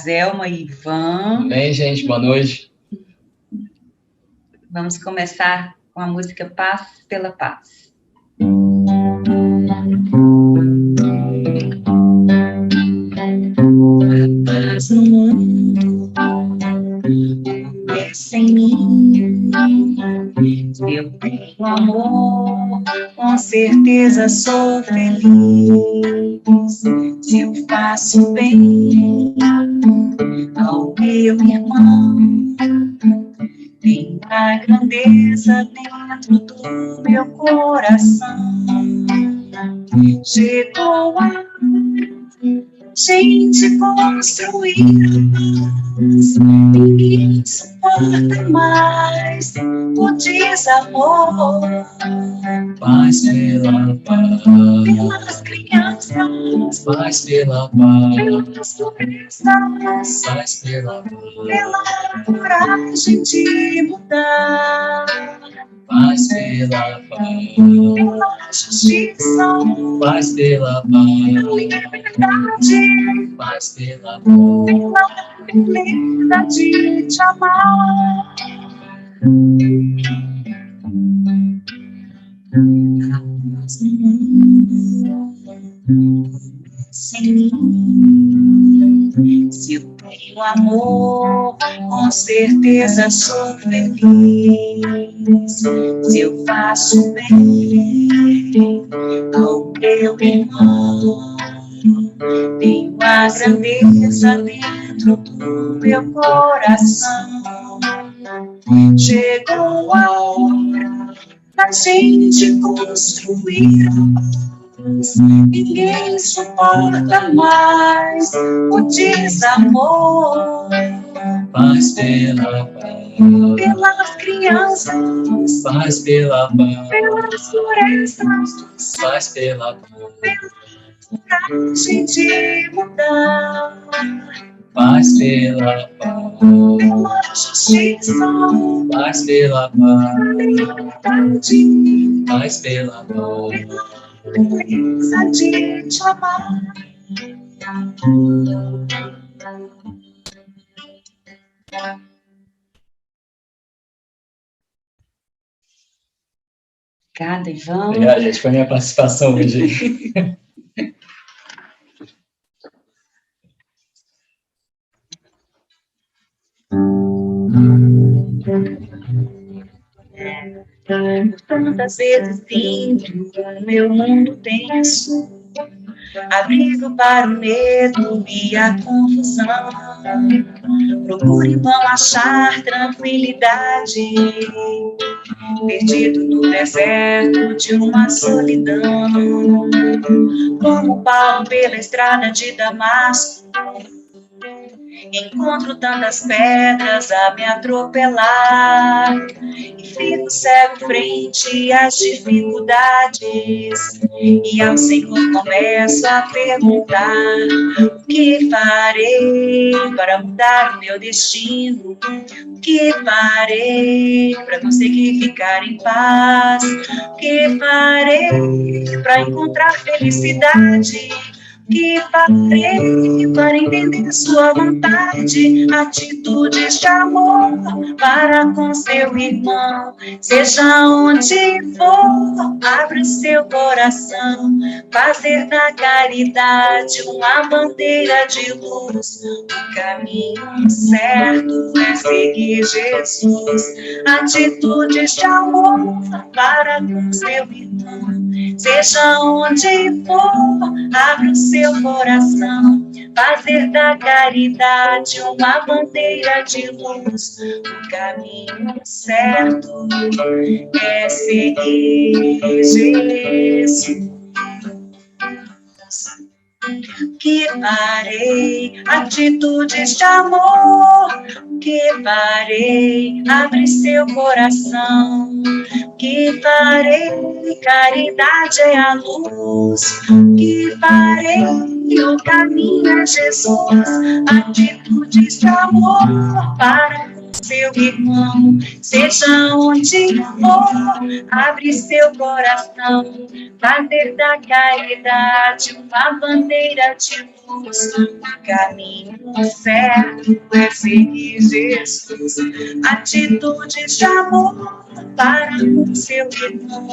Zelma e Ivan. Bem, gente, boa noite. Vamos começar com a música Paz pela Paz. A paz no mundo começa em mim. Se eu tenho amor, com certeza sou feliz. Se eu faço bem ao meu irmão, tem a grandeza dentro do meu coração. Chegou a gente construir paz. Ninguém suporta mais o desamor. Paz pela paz, Pelas crianças, paz pela paz, pelas florestas, paz pela paz, pela coragem de mudar. paz pela paz, Pela justiça, paz pela paz, pela liberdade, paz pela paz. pela beleza de te amar. Sem mim, se eu tenho amor, com certeza sou feliz. Se eu faço bem ao meu irmão, tenho a grandeza dentro do meu coração. Chegou a hora da gente construir a paz. Ninguém suporta mais o desamor. Paz pela paz, Pelas crianças, paz pela paz, pelas florestas, paz pela paz, pela coragem de mudar. paz pela paz, Pela justiça, paz pela paz, pela liberdade, paz pela paz. pela beleza de te amar. Obrigada, Ivan. Obrigado, gente. Foi a minha participação hoje. Tantas vezes sinto o meu mundo tenso, abrigo para o medo e a confusão. Procuro em vão achar tranquilidade, perdido no deserto de uma solidão. Como Paulo pela estrada de Damasco, encontro tantas pedras a me atropelar e fico cego frente às dificuldades. E ao Senhor começo a perguntar: o que farei para mudar o meu destino? O que farei para conseguir ficar em paz? O que farei para encontrar felicidade? Que farei para entender sua vontade, atitudes de amor para com seu irmão. Seja onde for, abre o seu coração, fazer da caridade uma bandeira de luz. O caminho certo é seguir Jesus, atitudes de amor para com seu irmão. Seja onde for, abre o seu coração, fazer da caridade uma bandeira de luz. O caminho certo é seguir Jesus. Que farei atitudes de amor, que farei abre seu coração, que farei caridade é a luz, que farei o caminho é Jesus, atitudes de amor para com seu irmão, seja onde for, abre seu coração, fazer da caridade uma bandeira de luz. O caminho certo é seguir Jesus, atitudes de amor para com seu irmão,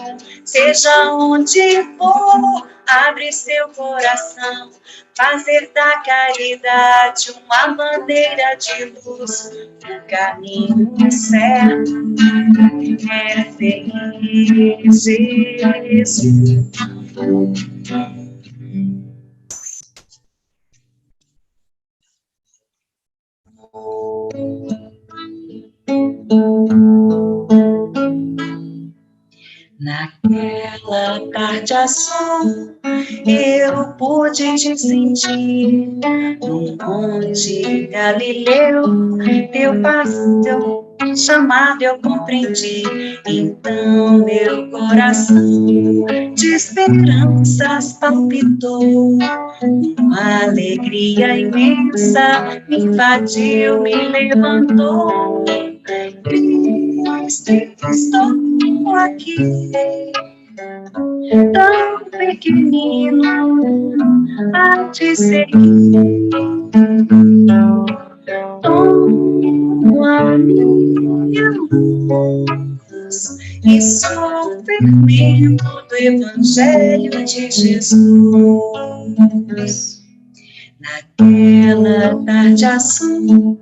seja onde for, abre seu coração, fazer da caridade uma bandeira de luz. O caminho certo é seguir Jesus. Naquela tarde azul, eu pude te sentir num monte Galileu, teu chamado eu compreendi. Então meu coração de esperanças palpitou, uma alegria imensa me invadiu, me levantou. Cristo, estou aqui, tão pequenino a te seguir. Toma minha luz e sou o fermento do Evangelho de Jesus. Naquela tarde azul,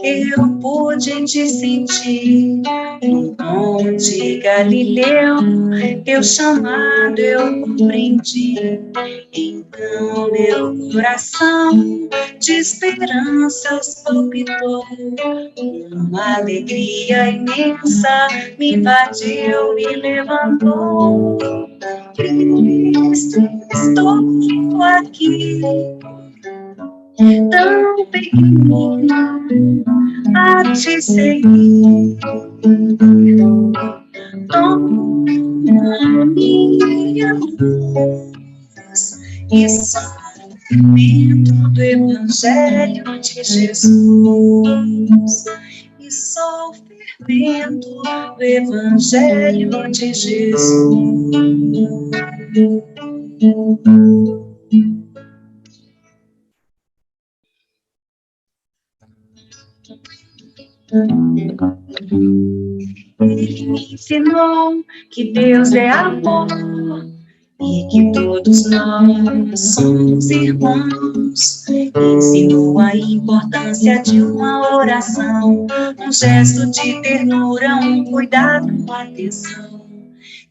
eu pude te sentir no monte Galileu, teu chamado eu compreendi. Então meu coração de esperanças palpitou, uma alegria imensa me invadiu, me levantou. Cristo, estou aqui, tão pequenino a te seguir. Toma minha luz e sou o fermento do Evangelho de Jesus. E sou o fermento do Evangelho de Jesus. Ele me ensinou que Deus é amor e que todos nós somos irmãos. Ensinou a importância de uma oração, um gesto de ternura, um cuidado, uma atenção.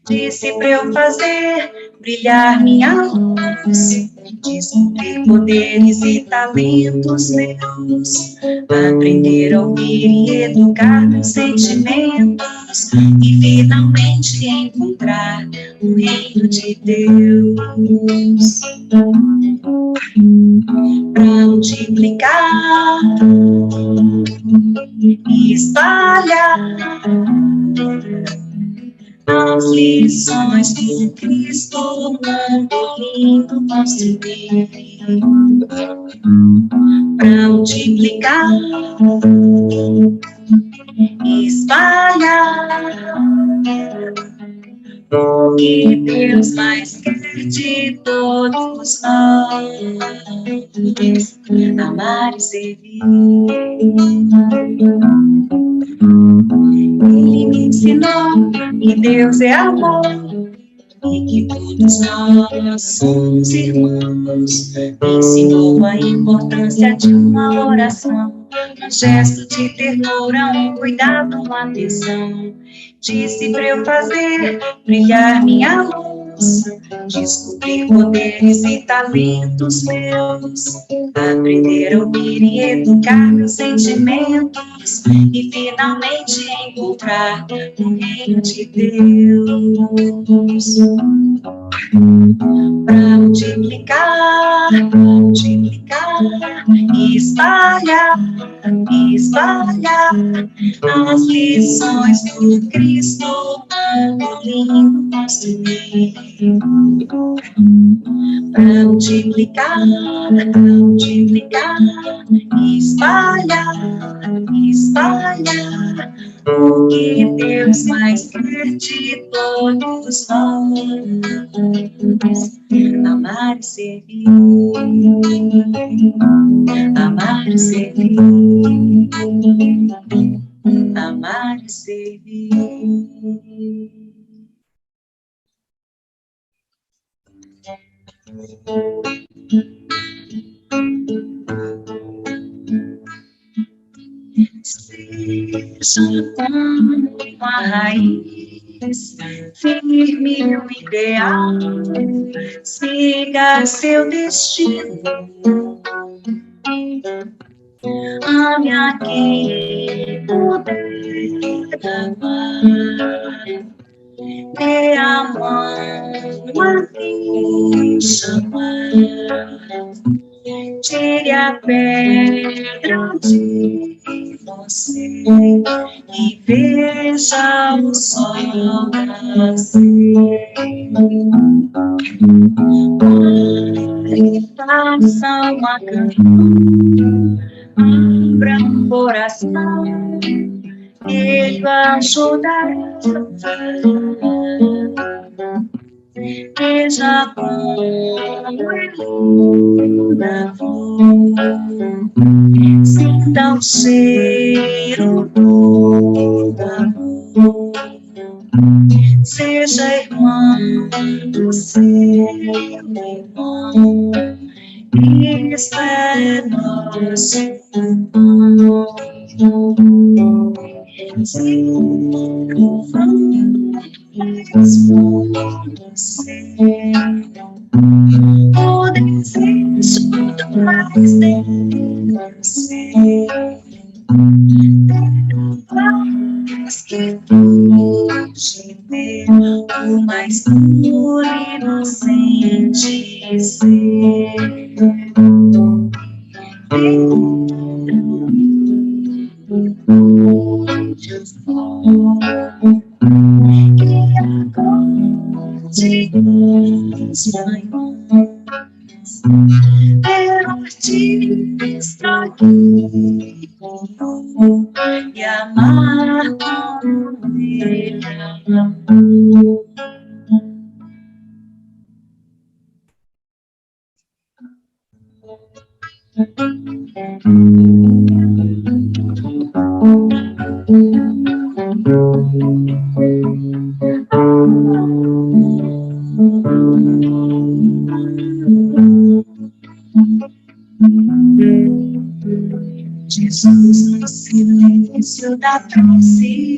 Disse pra eu fazer brilhar minha luz, descobrir poderes e talentos meus, aprender a ouvir e educar meus sentimentos e finalmente encontrar o reino de Deus. Pra multiplicar e espalhar as lições do Cristo, o mundo lindo construir. Pra multiplicar e espalhar o que Deus mais quer de todos nós, amar e servir. Ele me ensinou que Deus é amor e que todos nós somos irmãos. Me ensinou a importância de uma oração, um gesto de ternura, um cuidado, uma atenção. Disse pra eu fazer brilhar minha luz, descobrir poderes e talentos meus, aprender a ouvir e educar meus sentimentos e finalmente encontrar o reino de Deus. Pra multiplicar e espalhar as lições do Cristo, o o lindo construir, para multiplicar, espalhar o que Deus mais quer de todos nós. Amar e servir, amar e servir, amar e servir. Seja como a raiz, firme o ideal, siga seu destino. Ame a quem puder amar, dê a mão a quem chamar, tire a pedra de você e veja o sol nascer. Faça uma canção, abra um coração, Ele ajudará. Veja como é linda a flor, sinta o cheiro do amor, seja irmão do seu irmão, isso é nosso irmão. O desejo do mais dele, mas que hoje meu, o mais puro e inocente ser. Que acorde os manhãs, ver o artista aqui e amar com ele. Jesus no silêncio da prece,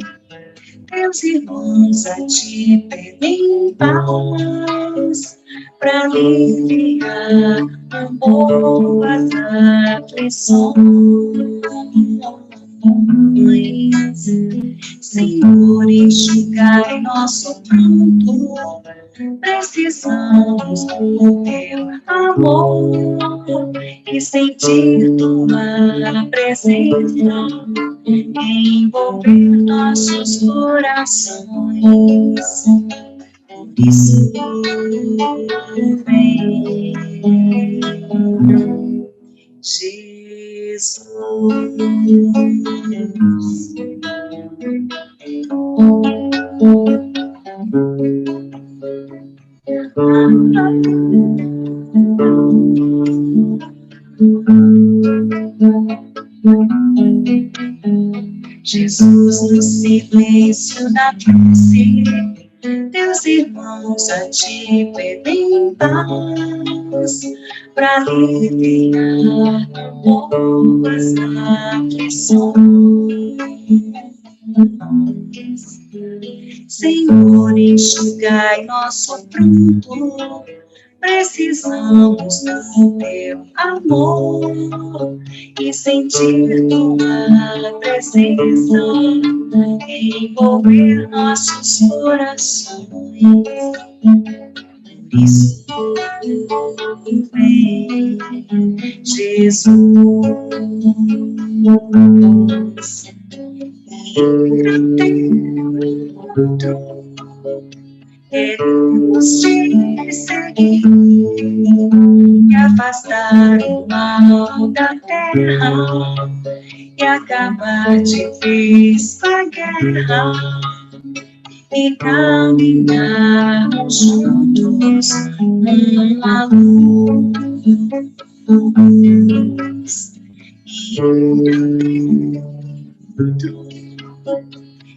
teus irmãos a te pedem paz, pra aliviar um pouco as aflições. Senhor, enxugai nosso pranto, precisamos do teu amor e sentir tua presença envolver nossos corações. Por isso vem, Jesus. Jesus, no silêncio da prece, teus irmãos a te pedem paz, pra aliviar um pouco as aflições. Senhor, enxugai nosso pranto, precisamos do teu amor e sentir tua presença envolver nossos corações. Por isso vem, Jesus, ir até o encontro e afastar o mal da terra e acabar de vez com a guerra e caminharmos juntos numa luz e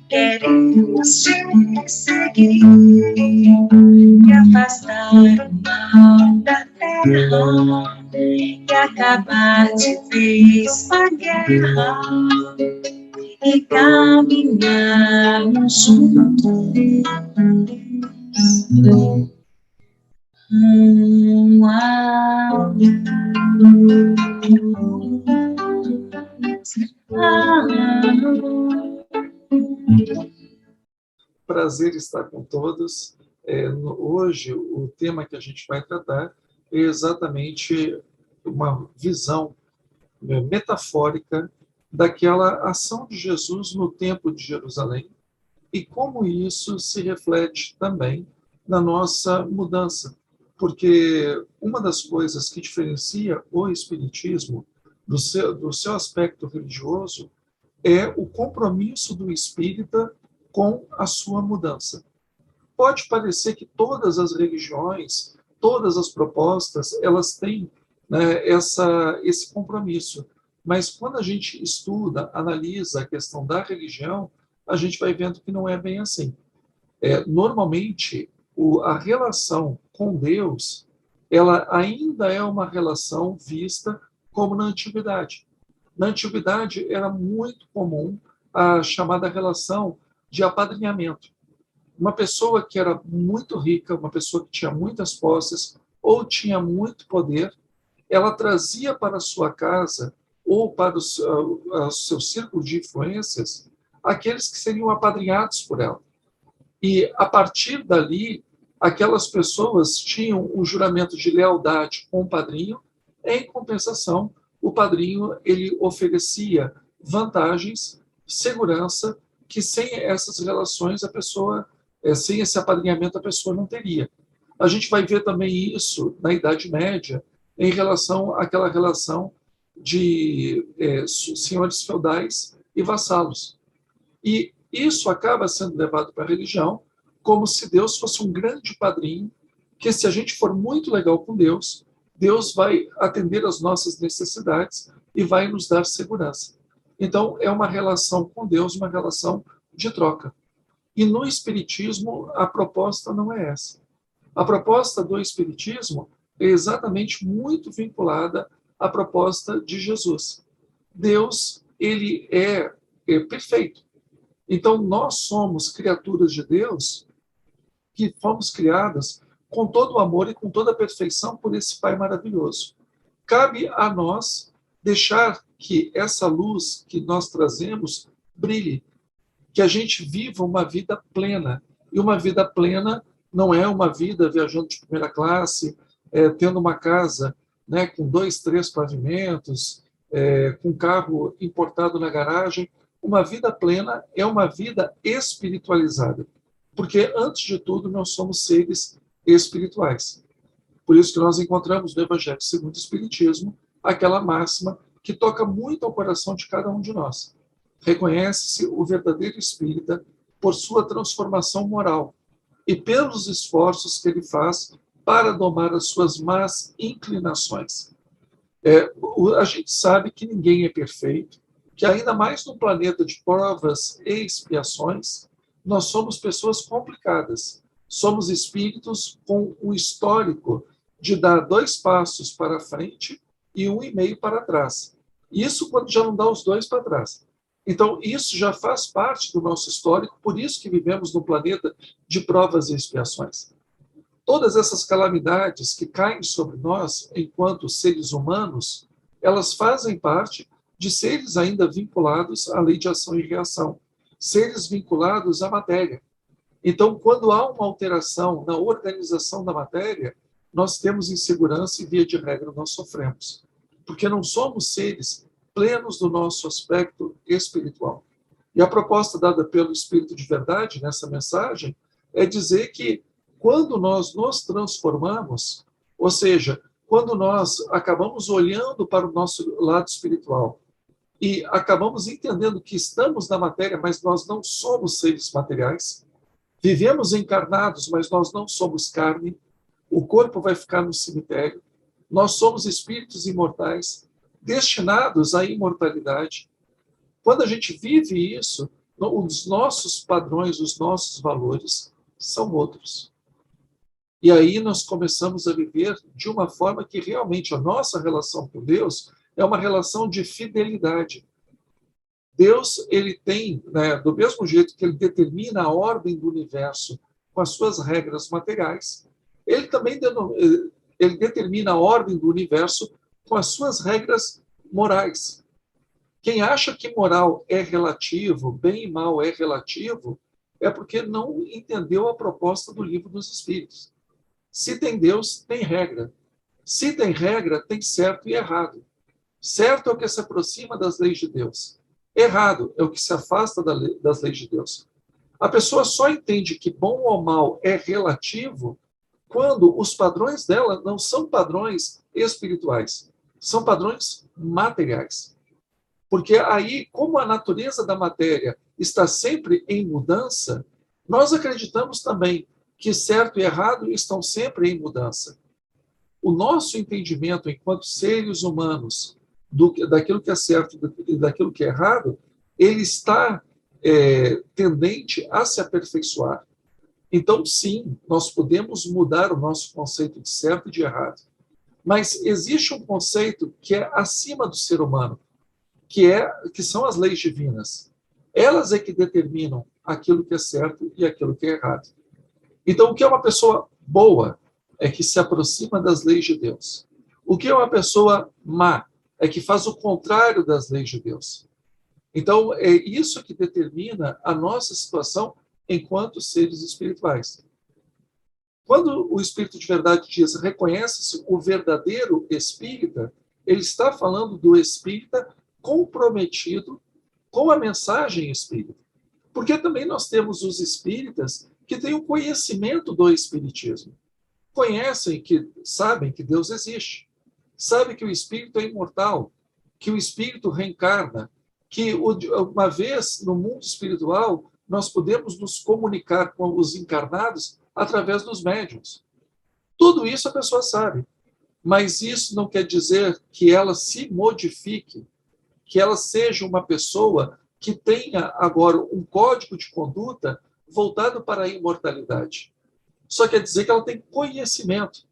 queremos te seguir e afastar o mal da terra e acabar de vez com a guerra e caminharmos juntos à luz. Prazer estar com todos. Hoje, o tema que a gente vai tratar é exatamente uma visão metafórica daquela ação de Jesus no Templo de Jerusalém e como isso se reflete também na nossa mudança. Porque uma das coisas que diferencia o Espiritismo do seu aspecto religioso é o compromisso do espírita com a sua mudança. Pode parecer que todas as religiões, todas as propostas, elas têm, né, esse compromisso. Mas quando a gente estuda, analisa a questão da religião, a gente vai vendo que não é bem assim. Normalmente, a relação com Deus, ela ainda é uma relação vista como na antiguidade. Na antiguidade, era muito comum a chamada relação de apadrinhamento. Uma pessoa que era muito rica, uma pessoa que tinha muitas posses ou tinha muito poder, ela trazia para a sua casa ou para o seu círculo de influências aqueles que seriam apadrinhados por ela. E, a partir dali, aquelas pessoas tinham um juramento de lealdade com o padrinho. Em compensação, o padrinho ele oferecia vantagens, segurança, que sem essas relações, a pessoa, sem esse apadrinhamento, a pessoa não teria. A gente vai ver também isso na Idade Média, em relação àquela relação de senhores feudais e vassalos. E isso acaba sendo levado para a religião como se Deus fosse um grande padrinho, que se a gente for muito legal com Deus, Deus vai atender às nossas necessidades e vai nos dar segurança. Então, é uma relação com Deus, uma relação de troca. E no Espiritismo, a proposta não é essa. A proposta do Espiritismo é exatamente muito vinculada à proposta de Jesus. Deus, ele é perfeito. Então, nós somos criaturas de Deus que fomos criadas com todo o amor e com toda a perfeição por esse Pai maravilhoso. Cabe a nós deixar que essa luz que nós trazemos brilhe, que a gente viva uma vida plena. E uma vida plena não é uma vida viajando de primeira classe, tendo uma casa, né, com 2, 3 pavimentos, com carro importado na garagem. Uma vida plena é uma vida espiritualizada. Porque, antes de tudo, nós somos seres espirituais. Por isso que nós encontramos no Evangelho segundo o Espiritismo aquela máxima que toca muito ao coração de cada um de nós. Reconhece-se o verdadeiro espírita por sua transformação moral e pelos esforços que ele faz para domar as suas más inclinações. A gente sabe que ninguém é perfeito, que ainda mais num planeta de provas e expiações, nós somos pessoas complicadas. Somos espíritos com um histórico de dar 2 passos para frente e 1,5 para trás. Isso quando já não dá os 2 para trás. Então, isso já faz parte do nosso histórico, por isso que vivemos num planeta de provas e expiações. Todas essas calamidades que caem sobre nós, enquanto seres humanos, elas fazem parte de seres ainda vinculados à lei de ação e reação, seres vinculados à matéria. Então, quando há uma alteração na organização da matéria, nós temos insegurança e, via de regra, nós sofremos. Porque não somos seres plenos do nosso aspecto espiritual. E a proposta dada pelo Espírito de Verdade nessa mensagem é dizer que, quando nós nos transformamos, Ou seja, quando nós acabamos olhando para o nosso lado espiritual e acabamos entendendo que estamos na matéria, mas nós não somos seres materiais, vivemos encarnados, mas nós não somos carne, o corpo vai ficar no cemitério, nós somos espíritos imortais, destinados à imortalidade. Quando a gente vive isso, os nossos padrões, os nossos valores são outros. E aí nós começamos a viver de uma forma que realmente a nossa relação com Deus é uma relação de fidelidade. Deus, ele tem, né, do mesmo jeito que ele determina a ordem do universo com as suas regras materiais, ele também ele determina a ordem do universo com as suas regras morais. Quem acha que moral é relativo, bem e mal é relativo, é porque não entendeu a proposta do Livro dos Espíritos. Se tem Deus, tem regra. Se tem regra, tem certo e errado. Certo é o que se aproxima das leis de Deus. Errado é o que se afasta das leis de Deus. A pessoa só entende que bom ou mal é relativo quando os padrões dela não são padrões espirituais, são padrões materiais. Porque aí, como a natureza da matéria está sempre em mudança, nós acreditamos também que certo e errado estão sempre em mudança. O nosso entendimento enquanto seres humanos daquilo que é certo e daquilo que é errado, ele está tendente a se aperfeiçoar. Então, sim, nós podemos mudar o nosso conceito de certo e de errado. Mas existe um conceito que é acima do ser humano, que são as leis divinas. Elas é que determinam aquilo que é certo e aquilo que é errado. Então, o que é uma pessoa boa é que se aproxima das leis de Deus. O que é uma pessoa má é que faz o contrário das leis de Deus. Então, é isso que determina a nossa situação enquanto seres espirituais. Quando o Espírito de Verdade diz reconhece-se o verdadeiro espírita, ele está falando do espírita comprometido com a mensagem espírita. Porque também nós temos os espíritas que têm o conhecimento do espiritismo. Sabem que Deus existe, sabem que o espírito é imortal, que o espírito reencarna, que uma vez no mundo espiritual nós podemos nos comunicar com os encarnados através dos médiuns. Tudo isso a pessoa sabe, mas isso não quer dizer que ela se modifique, que ela seja uma pessoa que tenha agora um código de conduta voltado para a imortalidade. Só quer dizer que ela tem conhecimento.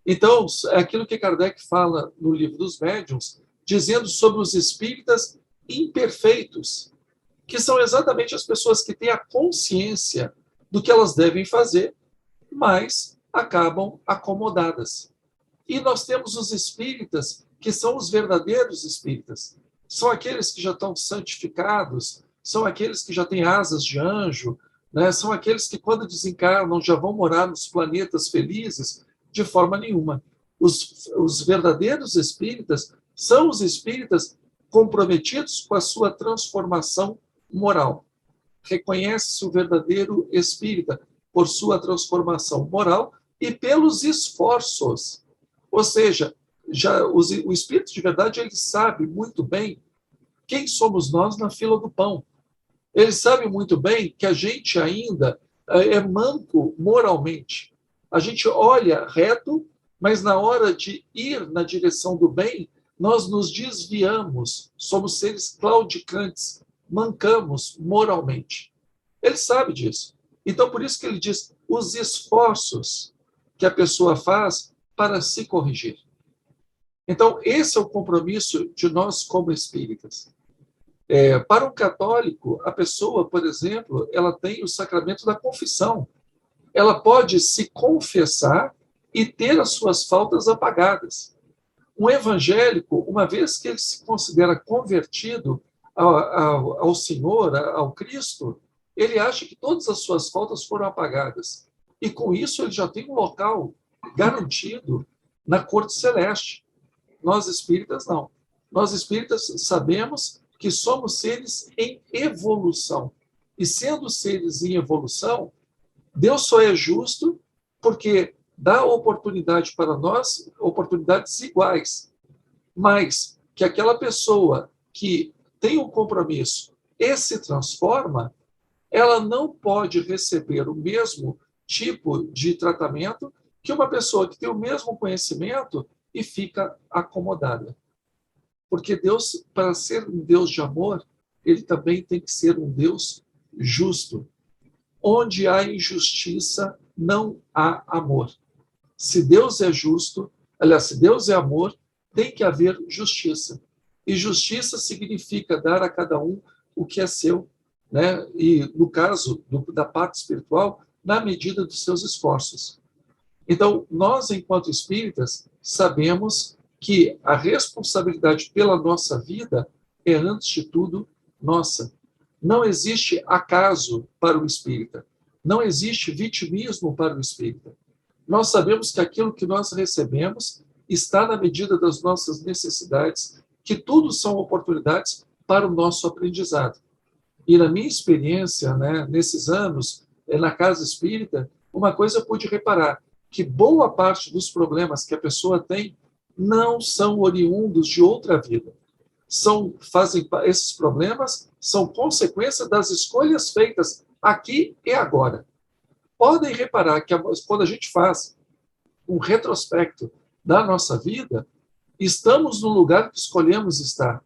Então, é aquilo que Kardec fala no Livro dos Médiuns, dizendo sobre os espíritas imperfeitos, que são exatamente as pessoas que têm a consciência do que elas devem fazer, mas acabam acomodadas. E nós temos os espíritas, que são os verdadeiros espíritas. São aqueles que já estão santificados, são aqueles que já têm asas de anjo, né? São aqueles que, quando desencarnam, já vão morar nos planetas felizes, de forma nenhuma. Os verdadeiros espíritas são os espíritas comprometidos com a sua transformação moral. Reconhece-se o verdadeiro espírita por sua transformação moral e pelos esforços. Ou seja, o espírito de verdade, ele sabe muito bem quem somos nós na fila do pão. Ele sabe muito bem que a gente ainda é manco moralmente. A gente olha reto, mas na hora de ir na direção do bem, nós nos desviamos, somos seres claudicantes, mancamos moralmente. Ele sabe disso. Então, por isso que ele diz os esforços que a pessoa faz para se corrigir. Então, esse é o compromisso de nós como espíritas. Para um católico, a pessoa, por exemplo, ela tem o sacramento da confissão. Ela pode se confessar e ter as suas faltas apagadas. Um evangélico, uma vez que ele se considera convertido ao Senhor, ao Cristo, ele acha que todas as suas faltas foram apagadas. E com isso ele já tem um local garantido na corte celeste. Nós espíritas não. Nós espíritas sabemos que somos seres em evolução. E sendo seres em evolução, Deus só é justo porque dá oportunidade para nós, oportunidades iguais, mas que aquela pessoa que tem um compromisso e se transforma, ela não pode receber o mesmo tipo de tratamento que uma pessoa que tem o mesmo conhecimento e fica acomodada. Porque Deus, para ser um Deus de amor, ele também tem que ser um Deus justo. Onde há injustiça, não há amor. Se Deus é justo, aliás, se Deus é amor, tem que haver justiça. E justiça significa dar a cada um o que é seu, né? E no caso da parte espiritual, na medida dos seus esforços. Então, nós, enquanto espíritas, sabemos que a responsabilidade pela nossa vida é, antes de tudo, nossa. Não existe acaso para o espírita. Não existe vitimismo para o espírita. Nós sabemos que aquilo que nós recebemos está na medida das nossas necessidades, que tudo são oportunidades para o nosso aprendizado. E na minha experiência, né, nesses anos, na casa espírita, uma coisa eu pude reparar, que boa parte dos problemas que a pessoa tem não são oriundos de outra vida. Esses problemas são consequência das escolhas feitas aqui e agora. Podem reparar que quando a gente faz um retrospecto da nossa vida, estamos no lugar que escolhemos estar,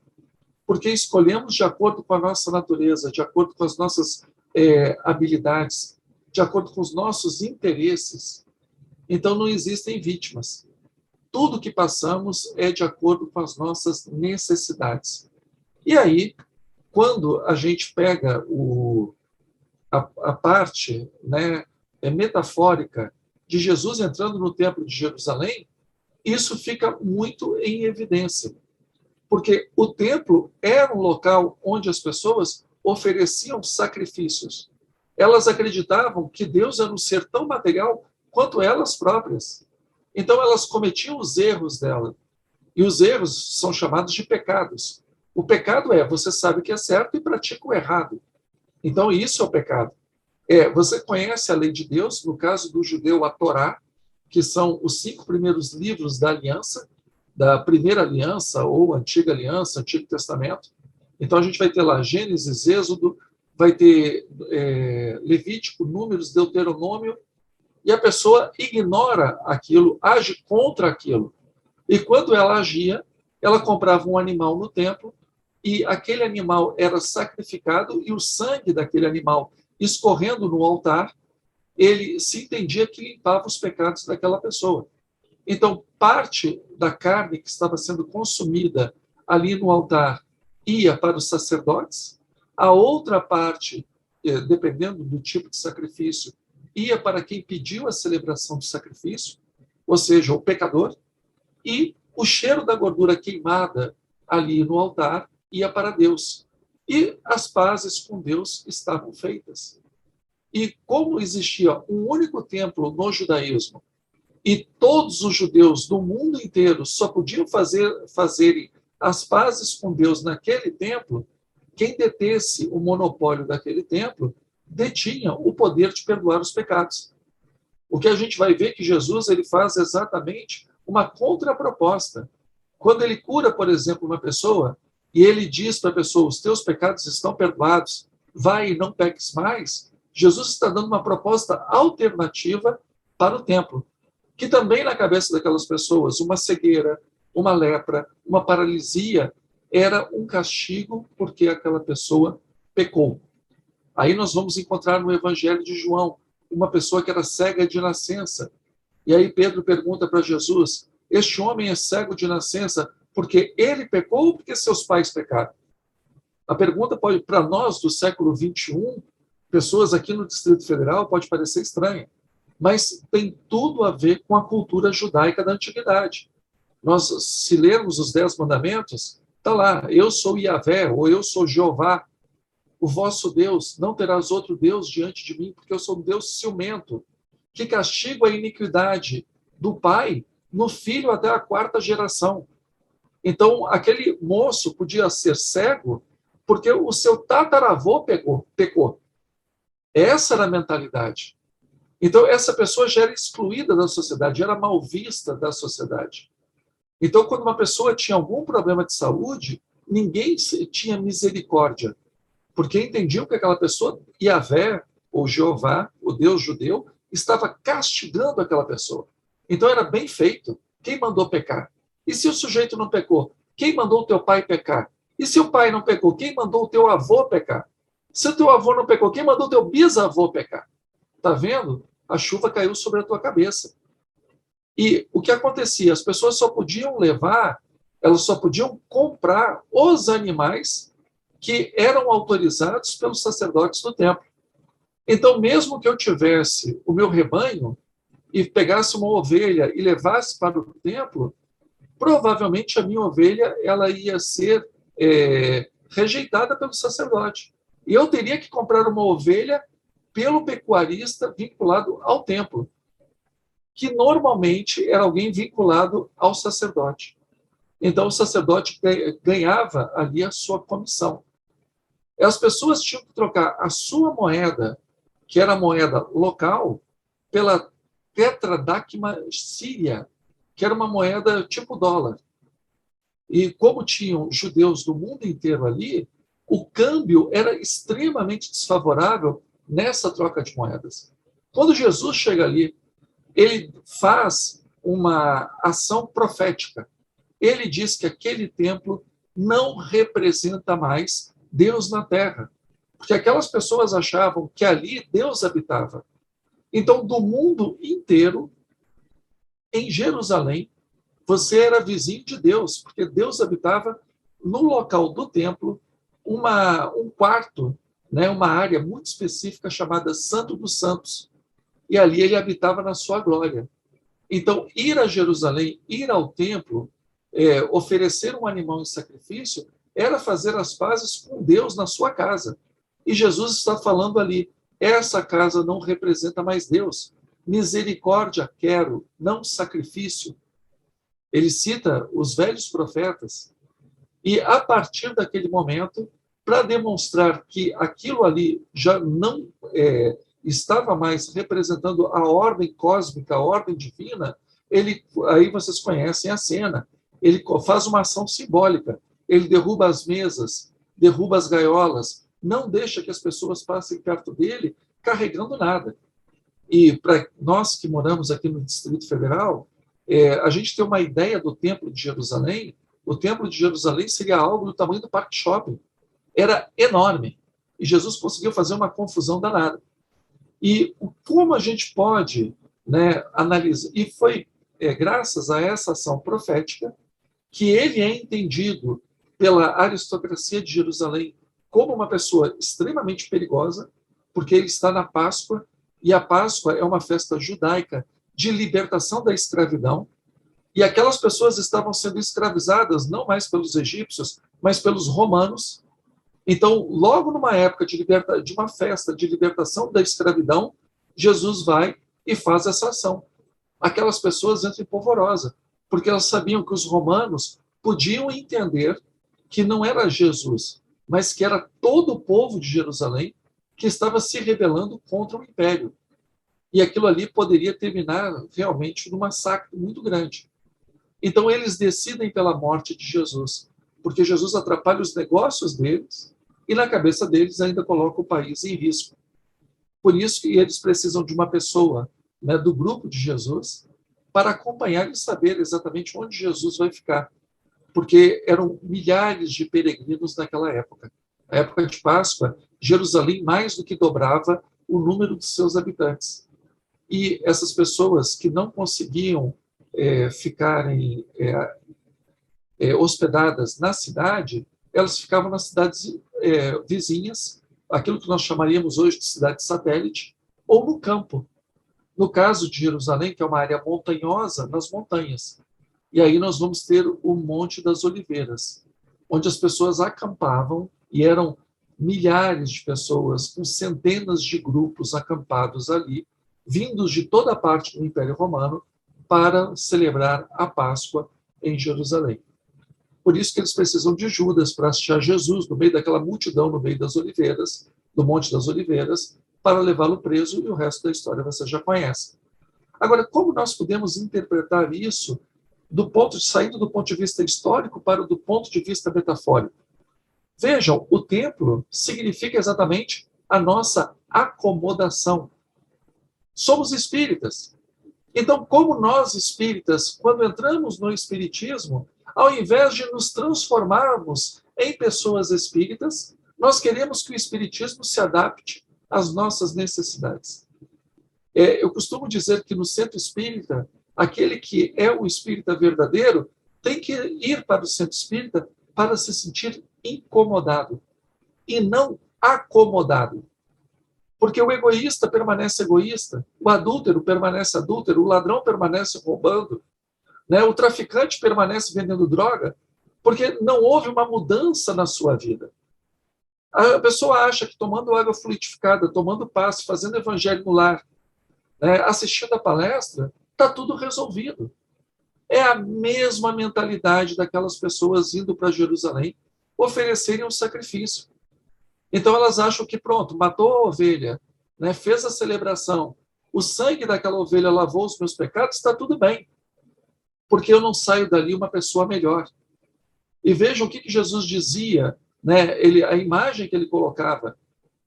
porque escolhemos de acordo com a nossa natureza, de acordo com as nossas habilidades, de acordo com os nossos interesses. Então, não existem vítimas. Tudo que passamos é de acordo com as nossas necessidades. E aí, quando a gente pega a parte, né, metafórica de Jesus entrando no Templo de Jerusalém, isso fica muito em evidência. Porque o templo era um local onde as pessoas ofereciam sacrifícios. Elas acreditavam que Deus era um ser tão material quanto elas próprias. Então, elas cometiam os erros dela. E os erros são chamados de pecados. O pecado é, você sabe que é certo e pratica o errado. Então, isso é o pecado. Você conhece a lei de Deus, no caso do judeu, a Torá, que são os 5 primeiros livros da aliança, da primeira aliança, ou antiga aliança, Antigo Testamento. Então, a gente vai ter lá Gênesis, Êxodo, vai ter Levítico, Números, Deuteronômio, e a pessoa ignora aquilo, age contra aquilo. E quando ela agia, ela comprava um animal no templo, e aquele animal era sacrificado, e o sangue daquele animal escorrendo no altar, ele se entendia que limpava os pecados daquela pessoa. Então, parte da carne que estava sendo consumida ali no altar ia para os sacerdotes, a outra parte, dependendo do tipo de sacrifício, ia para quem pediu a celebração do sacrifício, ou seja, o pecador, e o cheiro da gordura queimada ali no altar ia para Deus. E as pazes com Deus estavam feitas. E como existia um único templo no judaísmo, e todos os judeus do mundo inteiro só podiam fazerem as pazes com Deus naquele templo, quem detesse o monopólio daquele templo detinha o poder de perdoar os pecados. O que a gente vai ver que Jesus ele faz exatamente uma contraproposta. Quando ele cura, por exemplo, uma pessoa, e ele diz para a pessoa, os teus pecados estão perdoados, vai e não peques mais, Jesus está dando uma proposta alternativa para o templo, que também na cabeça daquelas pessoas, uma cegueira, uma lepra, uma paralisia, era um castigo porque aquela pessoa pecou. Aí nós vamos encontrar no Evangelho de João uma pessoa que era cega de nascença. E aí Pedro pergunta para Jesus, este homem é cego de nascença porque ele pecou ou porque seus pais pecaram? A pergunta pode, para nós do século XXI, pessoas aqui no Distrito Federal, pode parecer estranha, mas tem tudo a ver com a cultura judaica da antiguidade. Nós, se lermos os 10 mandamentos, está lá, eu sou Yahvé, ou eu sou Jeová, o vosso Deus, não terás outro Deus diante de mim, porque eu sou um Deus ciumento, que castigo a iniquidade do pai no filho até a 4ª geração. Então, aquele moço podia ser cego porque o seu tataravô pecou. Essa era a mentalidade. Então, essa pessoa já era excluída da sociedade, já era mal vista da sociedade. Então, quando uma pessoa tinha algum problema de saúde, ninguém tinha misericórdia, porque entendiam que aquela pessoa, Yahvé, ou Jeová, o Deus judeu, estava castigando aquela pessoa. Então, era bem feito. Quem mandou pecar? E se o sujeito não pecou? Quem mandou o teu pai pecar? E se o pai não pecou? Quem mandou o teu avô pecar? Se o teu avô não pecou, quem mandou o teu bisavô pecar? Está vendo? A chuva caiu sobre a tua cabeça. E o que acontecia? As pessoas só podiam levar, elas só podiam comprar os animais que eram autorizados pelos sacerdotes do templo. Então, mesmo que eu tivesse o meu rebanho e pegasse uma ovelha e levasse para o templo, provavelmente a minha ovelha ela ia ser rejeitada pelo sacerdote. E eu teria que comprar uma ovelha pelo pecuarista vinculado ao templo, que normalmente era alguém vinculado ao sacerdote. Então, o sacerdote ganhava ali a sua comissão. As pessoas tinham que trocar a sua moeda, que era a moeda local, pela tetradracma síria, que era uma moeda tipo dólar. E como tinham judeus do mundo inteiro ali, o câmbio era extremamente desfavorável nessa troca de moedas. Quando Jesus chega ali, ele faz uma ação profética. Ele diz que aquele templo não representa mais Deus na terra, porque aquelas pessoas achavam que ali Deus habitava. Então, do mundo inteiro, em Jerusalém, você era vizinho de Deus, porque Deus habitava no local do templo um quarto, né, uma área muito específica chamada Santo dos Santos. E ali ele habitava na sua glória. Então, ir a Jerusalém, ir ao templo, oferecer um animal em sacrifício, era fazer as pazes com Deus na sua casa. E Jesus está falando ali, essa casa não representa mais Deus. Misericórdia quero, não sacrifício. Ele cita os velhos profetas. E a partir daquele momento, para demonstrar que aquilo ali já não estava mais representando a ordem cósmica, a ordem divina, aí vocês conhecem a cena. Ele faz uma ação simbólica. Ele derruba as mesas, derruba as gaiolas, não deixa que as pessoas passem perto dele carregando nada. E para nós que moramos aqui no Distrito Federal, a gente tem uma ideia do Templo de Jerusalém. O Templo de Jerusalém seria algo do tamanho do Parque Shopping. Era enorme. E Jesus conseguiu fazer uma confusão danada. E como a gente pode, né, analisar? E foi graças a essa ação profética que ele é entendido pela aristocracia de Jerusalém como uma pessoa extremamente perigosa, porque ele está na Páscoa, e a Páscoa é uma festa judaica de libertação da escravidão, e aquelas pessoas estavam sendo escravizadas não mais pelos egípcios, mas pelos romanos. Então, logo numa época de uma festa de libertação da escravidão, Jesus vai e faz essa ação. Aquelas pessoas entram em polvorosa, porque elas sabiam que os romanos podiam entender que não era Jesus, mas que era todo o povo de Jerusalém que estava se rebelando contra o império. E aquilo ali poderia terminar realmente num massacre muito grande. Então, eles decidem pela morte de Jesus, porque Jesus atrapalha os negócios deles e, na cabeça deles, ainda coloca o país em risco. Por isso que eles precisam de uma pessoa, né, do grupo de Jesus para acompanhar e saber exatamente onde Jesus vai ficar, porque eram milhares de peregrinos naquela época. Na época de Páscoa, Jerusalém mais do que dobrava o número de seus habitantes. E essas pessoas que não conseguiam ficarem hospedadas na cidade, elas ficavam nas cidades vizinhas, aquilo que nós chamaríamos hoje de cidade satélite, ou no campo. No caso de Jerusalém, que é uma área montanhosa, nas montanhas. E aí nós vamos ter o Monte das Oliveiras, onde as pessoas acampavam, e eram milhares de pessoas, com centenas de grupos acampados ali, vindos de toda a parte do Império Romano, para celebrar a Páscoa em Jerusalém. Por isso que eles precisam de Judas para achar Jesus no meio daquela multidão, no meio das oliveiras, do Monte das Oliveiras, para levá-lo preso, e o resto da história você já conhece. Agora, como nós podemos interpretar isso saindo do ponto de vista histórico para do ponto de vista metafórico? Vejam, o templo significa exatamente a nossa acomodação. Somos espíritas. Então, como nós espíritas, quando entramos no espiritismo, ao invés de nos transformarmos em pessoas espíritas, nós queremos que o espiritismo se adapte às nossas necessidades. Eu costumo dizer que no centro espírita, aquele que é o espírita verdadeiro tem que ir para o centro espírita para se sentir incomodado e não acomodado. Porque o egoísta permanece egoísta, o adúltero permanece adúltero, o ladrão permanece roubando, né? O traficante permanece vendendo droga, porque não houve uma mudança na sua vida. A pessoa acha que tomando água fluidificada, tomando passe, fazendo evangelho no lar, né, assistindo a palestra, está tudo resolvido. É a mesma mentalidade daquelas pessoas indo para Jerusalém oferecerem um sacrifício. Então elas acham que pronto, matou a ovelha, né, fez a celebração, o sangue daquela ovelha lavou os meus pecados, está tudo bem, porque eu não saio dali uma pessoa melhor. E vejam o que Jesus dizia, né, a imagem que ele colocava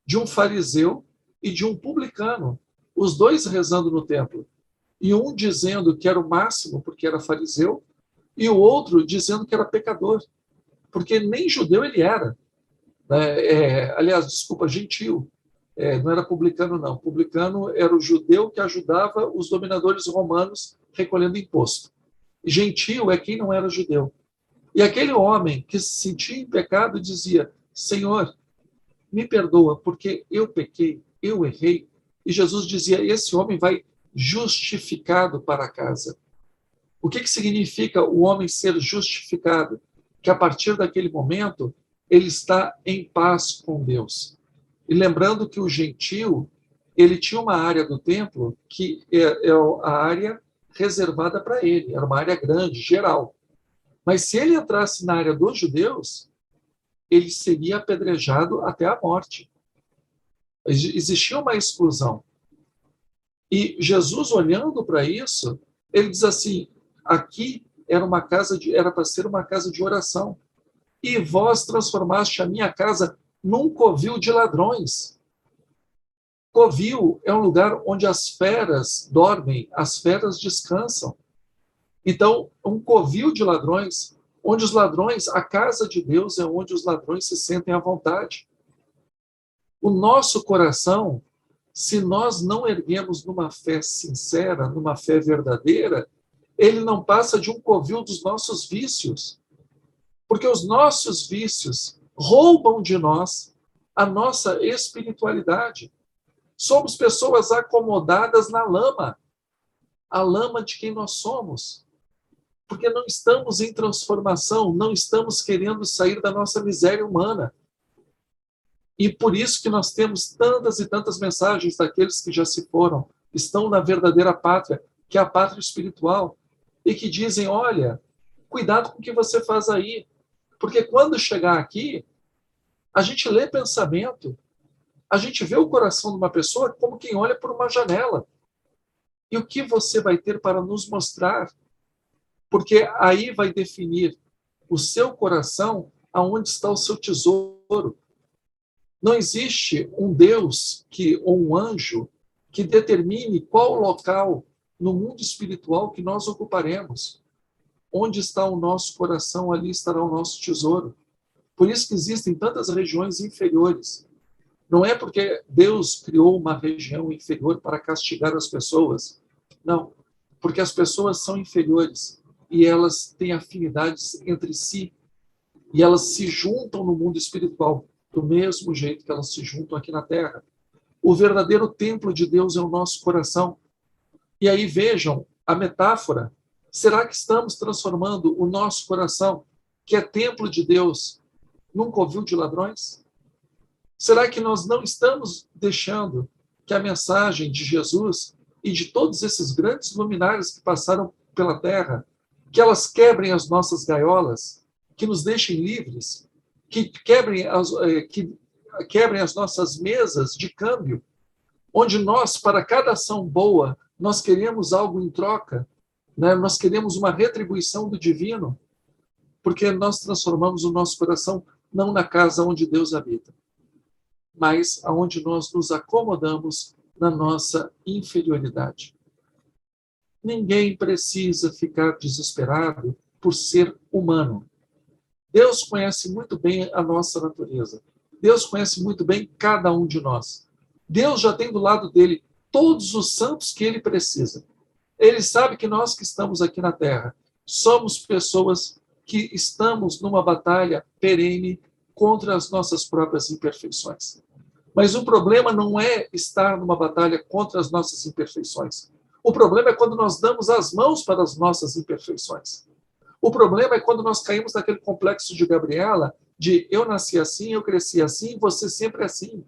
de um fariseu e de um publicano, os dois rezando no templo, e um dizendo que era o máximo porque era fariseu, e o outro dizendo que era pecador, porque nem judeu ele era. Aliás, desculpa, gentil. Não era publicano, não. Publicano era o judeu que ajudava os dominadores romanos recolhendo imposto. Gentil é quem não era judeu. E aquele homem que se sentia em pecado dizia: Senhor, me perdoa, porque eu pequei, eu errei. E Jesus dizia: esse homem vai justificado para casa. O que significa o homem ser justificado? Que a partir daquele momento ele está em paz com Deus. E lembrando que o gentil, ele tinha uma área do templo que é a área reservada para ele, era uma área grande, geral. Mas se ele entrasse na área dos judeus, ele seria apedrejado até a morte. Existia uma exclusão. E Jesus, olhando para isso, ele diz assim: aqui era para ser uma casa de oração. E vós transformaste a minha casa num covil de ladrões. Covil é um lugar onde as feras dormem, as feras descansam. Então, um covil de ladrões, onde os ladrões, a casa de Deus é onde os ladrões se sentem à vontade. O nosso coração, se nós não erguemos numa fé sincera, numa fé verdadeira, ele não passa de um covil dos nossos vícios. Porque os nossos vícios roubam de nós a nossa espiritualidade. Somos pessoas acomodadas na lama, a lama de quem nós somos. Porque não estamos em transformação, não estamos querendo sair da nossa miséria humana. E por isso que nós temos tantas e tantas mensagens daqueles que já se foram, estão na verdadeira pátria, que é a pátria espiritual, e que dizem: olha, cuidado com o que você faz aí, porque quando chegar aqui, a gente lê pensamento, a gente vê o coração de uma pessoa como quem olha por uma janela. E o que você vai ter para nos mostrar? Porque aí vai definir o seu coração aonde está o seu tesouro. Não existe um Deus ou um anjo que determine qual local no mundo espiritual que nós ocuparemos. Onde está o nosso coração, ali estará o nosso tesouro. Por isso que existem tantas regiões inferiores. Não é porque Deus criou uma região inferior para castigar as pessoas. Não, porque as pessoas são inferiores e elas têm afinidades entre si e elas se juntam no mundo espiritual do mesmo jeito que elas se juntam aqui na Terra. O verdadeiro templo de Deus é o nosso coração. E aí vejam a metáfora. Será que estamos transformando o nosso coração, que é templo de Deus, num covil de ladrões? Será que nós não estamos deixando que a mensagem de Jesus e de todos esses grandes luminares que passaram pela Terra, que elas quebrem as nossas gaiolas, que nos deixem livres, que quebrem as nossas mesas de câmbio, onde nós, para cada ação boa, nós queremos algo em troca, né? Nós queremos uma retribuição do divino, porque nós transformamos o nosso coração não na casa onde Deus habita, mas aonde nós nos acomodamos na nossa inferioridade. Ninguém precisa ficar desesperado por ser humano. Deus conhece muito bem a nossa natureza. Deus conhece muito bem cada um de nós. Deus já tem do lado dele todos os santos que ele precisa. Ele sabe que nós que estamos aqui na Terra somos pessoas que estamos numa batalha perene contra as nossas próprias imperfeições. Mas o problema não é estar numa batalha contra as nossas imperfeições. O problema é quando nós damos as mãos para as nossas imperfeições. O problema é quando nós caímos naquele complexo de Gabriela, de eu nasci assim, eu cresci assim, você sempre assim.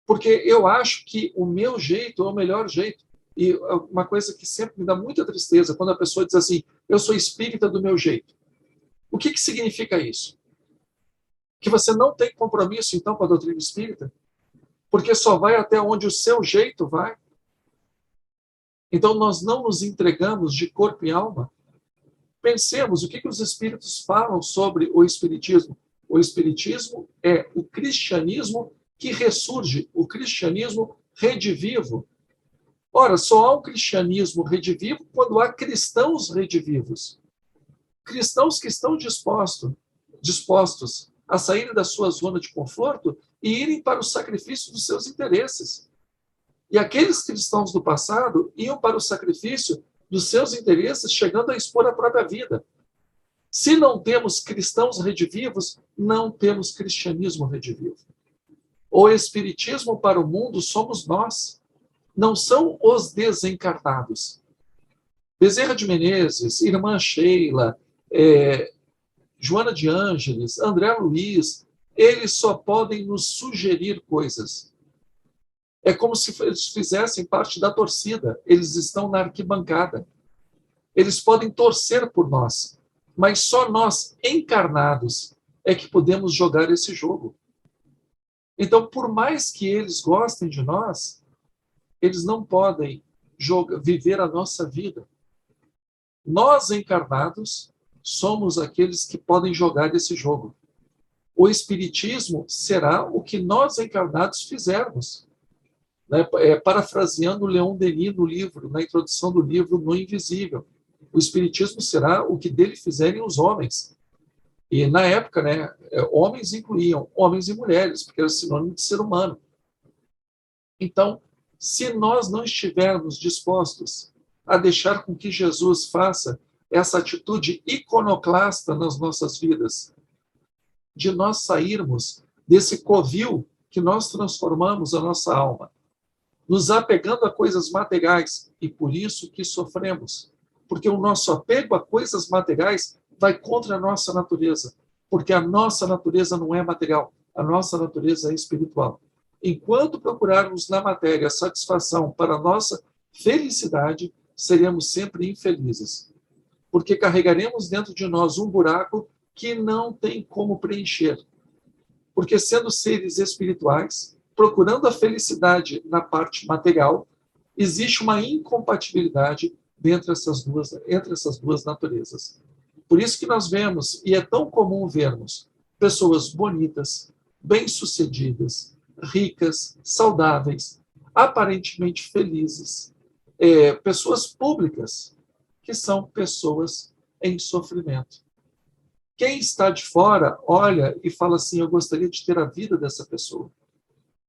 Porque eu acho que o meu jeito é o melhor jeito. E uma coisa que sempre me dá muita tristeza, quando a pessoa diz assim, eu sou espírita do meu jeito. O que significa isso? Que você não tem compromisso, então, com a doutrina espírita? Porque só vai até onde o seu jeito vai? Então, nós não nos entregamos de corpo e alma? Pensemos o que os espíritos falam sobre o espiritismo. O espiritismo é o cristianismo que ressurge, o cristianismo redivivo. Ora, só há um cristianismo redivivo quando há cristãos redivivos. Cristãos que estão dispostos a saírem da sua zona de conforto e irem para o sacrifício dos seus interesses. E aqueles cristãos do passado iam para o sacrifício dos seus interesses, chegando a expor a própria vida. Se não temos cristãos redivivos, não temos cristianismo redivivo. O espiritismo para o mundo somos nós, não são os desencarnados. Bezerra de Menezes, Irmã Sheila, Joana de Ângeles, André Luiz, eles só podem nos sugerir coisas. É como se eles fizessem parte da torcida, eles estão na arquibancada. Eles podem torcer por nós, mas só nós, encarnados, é que podemos jogar esse jogo. Então, por mais que eles gostem de nós, eles não podem viver a nossa vida. Nós, encarnados, somos aqueles que podem jogar esse jogo. O espiritismo será o que nós, encarnados, fizermos. Né? Parafraseando Leon Denis no livro, na introdução do livro No Invisível. O espiritismo será o que dele fizerem os homens. E, na época, né, homens incluíam homens e mulheres, porque era sinônimo de ser humano. Então, se nós não estivermos dispostos a deixar com que Jesus faça essa atitude iconoclasta nas nossas vidas, de nós sairmos desse covil que nós transformamos a nossa alma, nos apegando a coisas materiais, e por isso que sofremos. Porque o nosso apego a coisas materiais vai contra a nossa natureza, porque a nossa natureza não é material, a nossa natureza é espiritual. Enquanto procurarmos na matéria satisfação para a nossa felicidade, seremos sempre infelizes, porque carregaremos dentro de nós um buraco que não tem como preencher. Porque sendo seres espirituais, procurando a felicidade na parte material, existe uma incompatibilidade entre essas duas naturezas. Por isso que nós vemos, e é tão comum vermos, pessoas bonitas, bem-sucedidas, ricas, saudáveis, aparentemente felizes, pessoas públicas, que são pessoas em sofrimento. Quem está de fora olha e fala assim, eu gostaria de ter a vida dessa pessoa.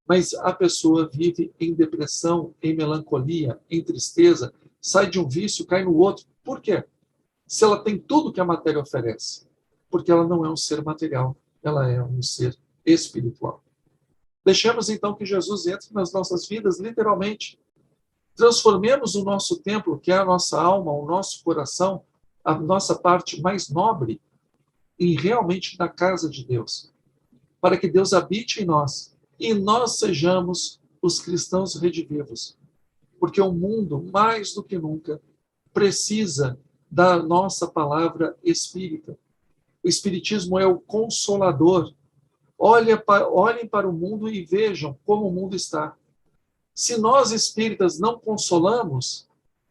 Mas a pessoa vive em depressão, em melancolia, em tristeza, sai de um vício, cai no outro. Por quê? Se ela tem tudo que a matéria oferece. Porque ela não é um ser material, ela é um ser espiritual. Deixemos então que Jesus entre nas nossas vidas, literalmente. Transformemos o nosso templo, que é a nossa alma, o nosso coração, a nossa parte mais nobre, em realmente na casa de Deus. Para que Deus habite em nós e nós sejamos os cristãos redivivos. Porque o mundo, mais do que nunca, precisa da nossa palavra espírita. O espiritismo é o consolador. Olhem para o mundo e vejam como o mundo está. Se nós espíritas não consolamos,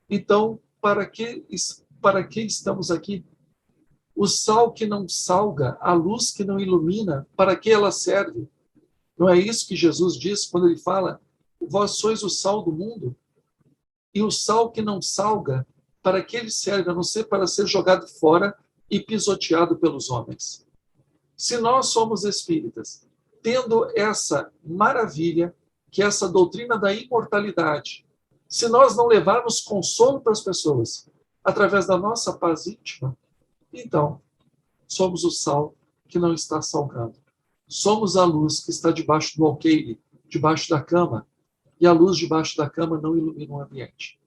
então para que estamos aqui? O sal que não salga, a luz que não ilumina, para que ela serve? Não é isso que Jesus diz quando ele fala: vós sois o sal do mundo? E o sal que não salga, para que ele serve, a não ser para ser jogado fora e pisoteado pelos homens? Se nós somos espíritas, tendo essa maravilha, que é essa doutrina da imortalidade, se nós não levarmos consolo para as pessoas através da nossa paz íntima, então somos o sal que não está salgando. Somos a luz que está debaixo do alqueire, debaixo da cama, e a luz debaixo da cama não ilumina o ambiente.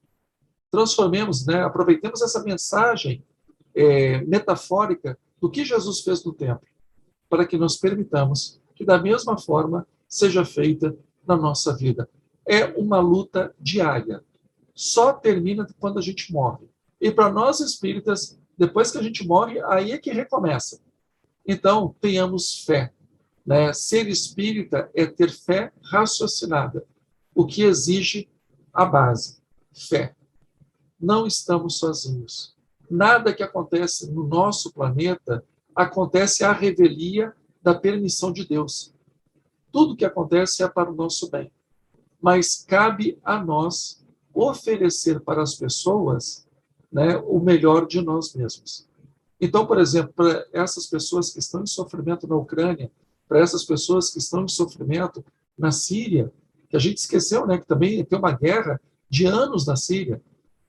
Transformemos, aproveitemos essa mensagem metafórica do que Jesus fez no templo, para que nos permitamos que, da mesma forma, seja feita na nossa vida. É uma luta diária. Só termina quando a gente morre. E para nós espíritas, depois que a gente morre, aí é que recomeça. Então, tenhamos fé. Ser espírita é ter fé raciocinada, o que exige a base, fé. Não estamos sozinhos. Nada que acontece no nosso planeta acontece à revelia da permissão de Deus. Tudo que acontece é para o nosso bem. Mas cabe a nós oferecer para as pessoas, o melhor de nós mesmos. Então, por exemplo, para essas pessoas que estão em sofrimento na Ucrânia, para essas pessoas que estão em sofrimento na Síria, que a gente esqueceu, que também tem uma guerra de anos na Síria,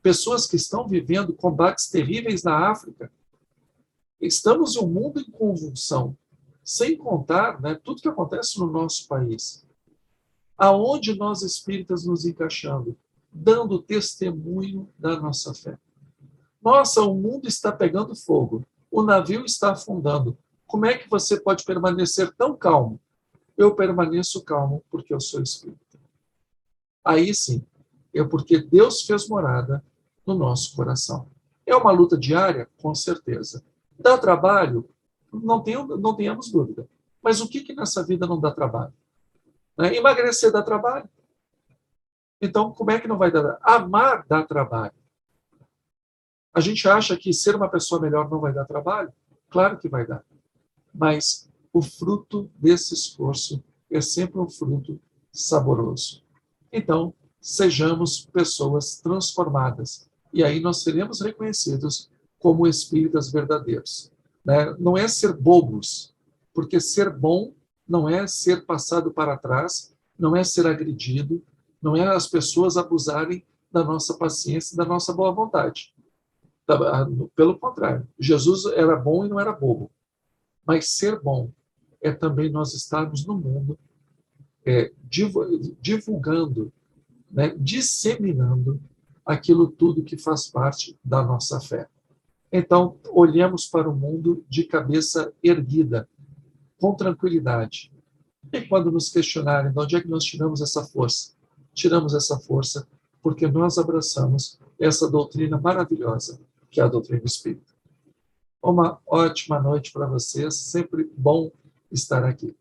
pessoas que estão vivendo combates terríveis na África. Estamos em um mundo em convulsão, sem contar tudo que acontece no nosso país. Aonde nós espíritas nos encaixando? Dando testemunho da nossa fé. Nossa, o mundo está pegando fogo, o navio está afundando. Como é que você pode permanecer tão calmo? Eu permaneço calmo porque eu sou espírita. Aí sim, é porque Deus fez morada no nosso coração. É uma luta diária? Com certeza. Dá trabalho? Não tenhamos dúvida. Mas o que nessa vida não dá trabalho? Emagrecer dá trabalho. Então, como é que não vai dar? Amar dá trabalho. A gente acha que ser uma pessoa melhor não vai dar trabalho? Claro que vai dar. Mas o fruto desse esforço é sempre um fruto saboroso. Então, sejamos pessoas transformadas. E aí nós seremos reconhecidos como espíritas verdadeiros. Não é ser bobos, porque ser bom não é ser passado para trás, não é ser agredido, não é as pessoas abusarem da nossa paciência e da nossa boa vontade. Pelo contrário, Jesus era bom e não era bobo. Mas ser bom é também nós estarmos no mundo divulgando, disseminando aquilo tudo que faz parte da nossa fé. Então, olhemos para o mundo de cabeça erguida, com tranquilidade. E quando nos questionarem de onde é que nós tiramos essa força? Tiramos essa força porque nós abraçamos essa doutrina maravilhosa, que é a doutrina espírita. Uma ótima noite para vocês, sempre bom estar aqui.